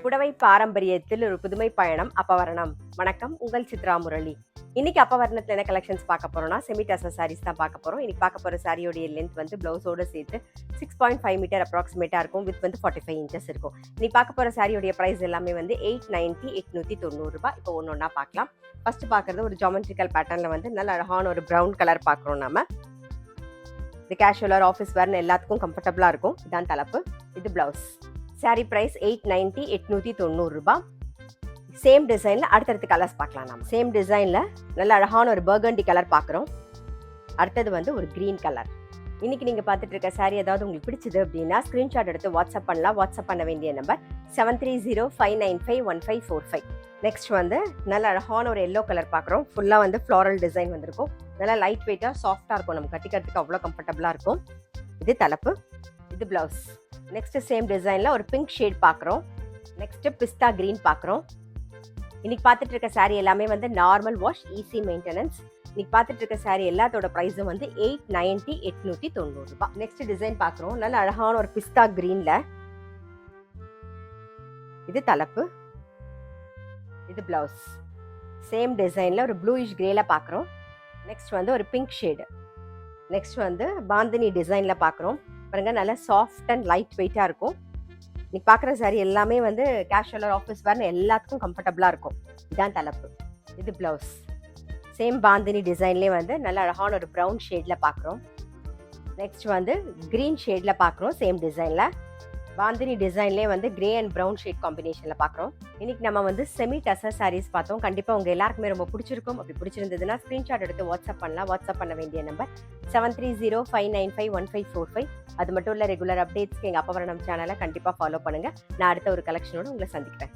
புடவை பாரம்பரியத்தில் ஒரு புதுமை பயணம் அப்பவரணம். வணக்கம், உங்கள் சித்ரா முரளி. இன்னைக்கு அப்பவரணத்தில் என்ன கலெக்ஷன்ஸ் பார்க்க போறோம்னா செமி டசர் சாரீஸ் தான் பார்க்க போறோம். இன்னைக்கு பார்க்க போற சாரியோடைய லென்த் வந்து பிளவுஸோட சேர்த்து 6.5 மீட்டர் அப்ராக்சிமேட்டா இருக்கும். வித் வந்து 45 இன்ச்சஸ் இருக்கும். இன்னைக்கு பார்க்க போற சாரியோடைய பிரைஸ் எல்லாமே வந்து 890 890 ரூபாய். இப்போ ஒன்னொன்னா பார்க்கலாம். ஃபர்ஸ்ட் பார்க்கறது ஒரு ஜாமெட்ரிக்கல் பேட்டர்ன்ல வந்து நல்ல அழகான ஒரு ப்ரௌன் கலர் பார்க்குறோம். நம்ம இது கேஷுவலர் ஆஃபீஸ் வேர்னு எல்லாத்துக்கும் கம்ஃபர்டபுளா இருக்கும். இதான் தலைப்பு, இது பிளவுஸ். சாரி பிரைஸ் 890 890 ரூபாய். சேம் டிசைன்ல அடுத்தடுத்து கலர்ஸ் பார்க்கலாம். நம்ம சேம் டிசைன்ல நல்ல அழகான ஒரு பர்கண்டி கலர் பார்க்குறோம். அடுத்தது வந்து ஒரு கிரீன் கலர். இன்னைக்கு நீங்க பார்த்துட்டு இருக்க சாரி ஏதாவது உங்களுக்கு பிடிச்சது அப்படின்னா ஸ்கிரீன்ஷாட் எடுத்து வாட்ஸ்அப் பண்ணலாம். வாட்ஸ்அப் பண்ண வேண்டிய நம்பர் 7305951545. நெக்ஸ்ட் வந்து நல்ல அழகான ஒரு எல்லோ கலர் பார்க்குறோம். ஃபுல்லாக வந்து ஃப்ளாரல் டிசைன் வந்திருக்கும். நல்லா லைட் வெயிட்டாக சாஃப்டாக இருக்கும். நம்ம கட்டிக்கிறதுக்கு அவ்வளோ கம்ஃபர்டபுளாக இருக்கும். இது தலைப்பு, இது பிளவுஸ். நெக்ஸ்ட் சேம் டிசைன்ல ஒரு பிங்க் ஷேட் பார்க்குறோம். நெக்ஸ்ட் பிஸ்தா கிரீன் பார்க்குறோம். இன்னைக்கு பார்த்துட்டு இருக்க சாரி எல்லாமே வந்து நார்மல் வாஷ், ஈஸி மெயின்டெனன்ஸ். இன்னைக்கு பார்த்துட்டு இருக்க சாரி எல்லாத்தோட ப்ரைஸும் வந்து 890 890 ரூபாய். நெக்ஸ்ட் டிசைன் பார்க்குறோம். நல்ல அழகான ஒரு பிஸ்தா கிரீன்ல. இது தலைப்பு, இது பிளவுஸ். சேம் டிசைன்ல ஒரு ப்ளூயிஷ் கிரேல பார்க்குறோம். நெக்ஸ்ட் வந்து ஒரு பிங்க் ஷேடு. நெக்ஸ்ட் வந்து பாந்தினி டிசைன்ல பார்க்குறோம். பாருங்க, நல்லா சாஃப்ட் அண்ட் லைட் வெயிட்டாக இருக்கும். இன்னைக்கு பார்க்குற சாரி எல்லாமே வந்து கேஷுவலர் ஆஃபீஸ் வேர்னு எல்லாத்துக்கும் கம்ஃபர்டபுளாக இருக்கும். இதான் தலைப்பு, இது பிளவுஸ். சேம் பாந்தினி டிசைன்லேயே வந்து நல்ல அழகான ஒரு ப்ரௌன் ஷேடில் பார்க்குறோம். நெக்ஸ்ட் வந்து க்ரீன் ஷேடில் பார்க்குறோம். சேம் டிசைனில் பாந்தினி டிசைன்லேயே வந்து கிரே அண்ட் ப்ரௌன் ஷேட் காம்பினேஷனில் பார்க்குறோம். இன்னைக்கு நம்ம வந்து செமி டசர் சாரீஸ் பார்த்தோம். கண்டிப்பாக உங்கள் எல்லாருக்குமே ரொம்ப பிடிச்சிருக்கும். அப்படி பிடிச்சிருந்ததுன்னா ஸ்க்ரீன்ஷாட் எடுத்து வாட்ஸ்அப் பண்ணலாம். வாட்ஸ்அப் பண்ண வேண்டிய நம்பர் 7305951545. அது மட்டும் இல்லை, ரெகுலர் அப்டேட்ஸ்க்கு எங்கள் அப்பவரணம் சேனலை கண்டிப்பாக ஃபாலோ பண்ணுங்கள். நான் அடுத்த ஒரு கலெக்ஷனோடு உங்களை சந்திக்கிறேன்.